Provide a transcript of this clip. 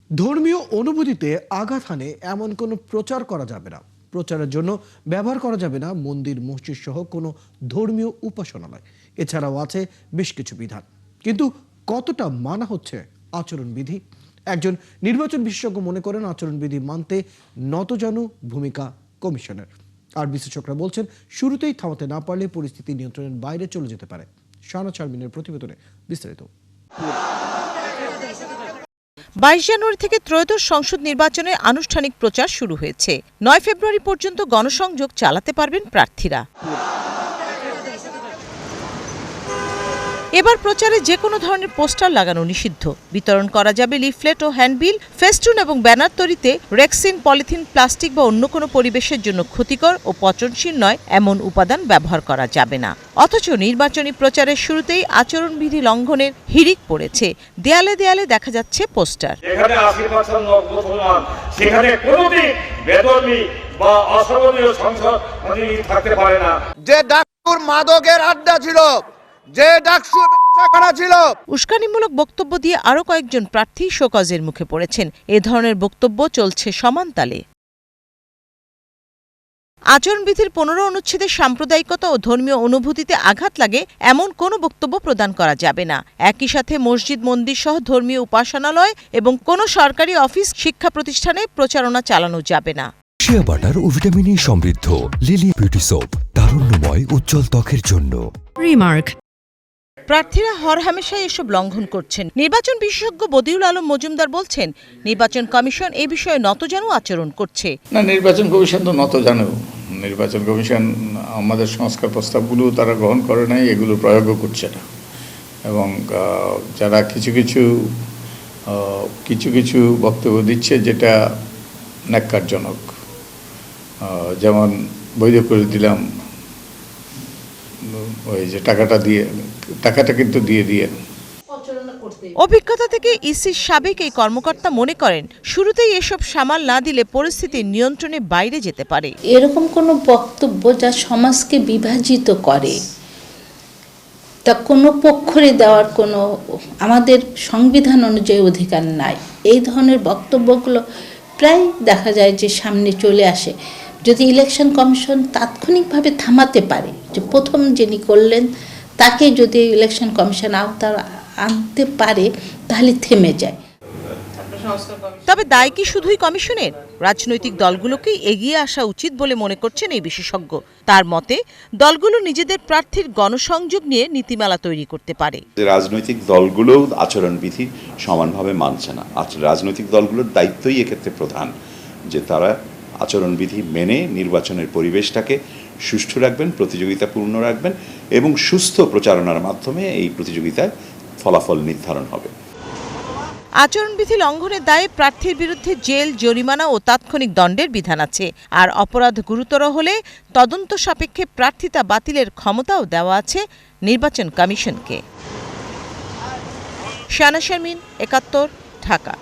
ধর্মীয় অনুভূতিতে আঘাত হানে এমন কোনো প্রচার করা যাবে না। প্রচারের জন্য ব্যবহার করা যাবে না মন্দির, মসজিদ সহ কোনো ধর্মীয় উপাসনালয়। এছাড়াও আছে বেশ কিছু বিধান, কিন্তু কতটা মানা হচ্ছে আচরণবিধি? একজন নির্বাচন বিশেষজ্ঞ মনে করেন আচরণবিধি মানতে নতজানু ভূমিকা কমিশনের। আর বিশেষজ্ঞরা বলছেন শুরুতেই থামাতে না পারলে পরিস্থিতি নিয়ন্ত্রণের বাইরে চলে যেতে পারে। শানা শারমিনের প্রতিবেদনে বিস্তারিত। 22 জানুয়ারি থেকে ত্রয়োদশ সংসদ নির্বাচনের আনুষ্ঠানিক প্রচার শুরু হয়েছে। 9 ফেব্রুয়ারি পর্যন্ত গণসংযোগ চালাতে পারবেন প্রার্থীরা। এবার প্রচারে যে কোনো ধরনের পোস্টার লাগানো নিষিদ্ধ। বিতরণ করা যাবে লিফলেট ও হ্যান্ডবিল, ফেস্টুন এবং ব্যানার তৈরিতে রেক্সিন, পলিথিন, প্লাস্টিক বা অন্য কোনো পরিবেশের জন্য ক্ষতিকর ও পচনশীল নয় এমন উপাদান ব্যবহার করা যাবে না। অথচ নির্বাচনী প্রচারের শুরুতেই আচরণবিধি লঙ্ঘনের হিড়িক পড়েছে। দেয়ালে দেয়ালে দেখা যাচ্ছে পোস্টার। যেখানে 80% মুসলমান, সেখানে কোনোদিন বেদর্মী বা অসামান্য সংসদ থাকতে পারে না। যে ডাকুর মাদকের আড্ডা ছিল, যে ডাকসু ব্যবসাখানা ছিল। উস্কানিমূলক বক্তব্য দিয়ে আরও কয়েকজন প্রার্থী শোকজের মুখে পড়েছেন। এ ধরনের বক্তব্য চলছে সমান তালে। আচরণবিধির 15 অনুচ্ছেদে সাম্প্রদায়িকতা ও ধর্মীয় অনুভূতিতে আঘাত লাগে এমন কোনো বক্তব্য প্রদান করা যাবে না। একই সাথে মসজিদ, মন্দির সহ ধর্মীয় উপাসনালয় এবং কোনো সরকারি অফিস, শিক্ষা প্রতিষ্ঠানে প্রচারণা চালানো যাবে না। শিয়া বাটার ও ভিটামিন সমৃদ্ধ লিলি বিউটি সোপ, তারুণ্যময় উজ্জ্বল ত্বকের জন্য। রিমার্ক। প্রার্থীরা হরহামেশাই এসব লঙ্ঘন করছেন। নির্বাচন বিশেষজ্ঞ বদিউল আলম মজুমদার বলছেন, নির্বাচন কমিশন এ বিষয়ে নতজানু আচরণ করছে। না, নির্বাচন কমিশন তো নতজানু। নির্বাচন কমিশন আমাদের সংস্কার প্রস্তাবগুলো তারা গ্রহণ করে নাই, এগুলো প্রয়োগও করছে না। এবং যারা কিছু কিছু বক্তব্য দিচ্ছে যেটা ন্যাক্কারজনক, যেমন বৈধ করে দিলাম, ওই যে টাকাটা কিন্তু দিয়ে অভিজ্ঞতা থেকে ইসির সাবেক এই কর্মকর্তা মনে করেন শুরুতেই এসব সামাল না দিলে পরিস্থিতি নিয়ন্ত্রণের বাইরে যেতে পারে। এরকম কোনো বক্তব্য যা সমাজকে বিভাজিত করে, তা কোনো পক্ষরে দেওয়ার কোনো আমাদের সংবিধান অনুযায়ী অধিকার নাই। এই ধরনের বক্তব্যগুলো প্রায় দেখা যায় যে সামনে চলে আসে। যদি ইলেকশন কমিশন তাৎক্ষণিকভাবে থামাতে পারে, যে প্রথম যিনি করলেন তাকে যদি ইলেকশন কমিশন আনতে পারে, তাহলে থেমে যায়। তবে দায় কি শুধুই কমিশনের? রাজনৈতিক দলগুলোকেই এগিয়ে আসা উচিত বলে মনে করছেন এই বিশেষজ্ঞ। তার মতে দলগুলো নিজেদের প্রার্থীর গণসংযোগ নিয়ে নীতিমালা তৈরি করতে পারে। রাজনৈতিক দলগুলোও আচরণবিধি সমানভাবে মানছে না। রাজনৈতিক দলগুলোর দায়িত্বই এক্ষেত্রে প্রধান, যে তারা আচরণবিধি মেনে নির্বাচনের পরিবেশটাকে সুষ্ঠু রাখবেন, প্রতিযোগিতাপূর্ণ রাখবেন এবং সুস্থ প্রচারণার মাধ্যমে এই প্রতিযোগিতায় ফলাফল নির্ধারণ হবে। আচরণবিধি লঙ্ঘনের দায়ে প্রার্থীর বিরুদ্ধে জেল, জরিমানা ও তাৎক্ষণিক দণ্ডের বিধান আছে। আর অপরাধ গুরুতর হলে তদন্ত সাপেক্ষে প্রার্থিতা বাতিলের ক্ষমতাও দেওয়া আছে নির্বাচন কমিশনকে। শানা শারমিন, 71, ঢাকা।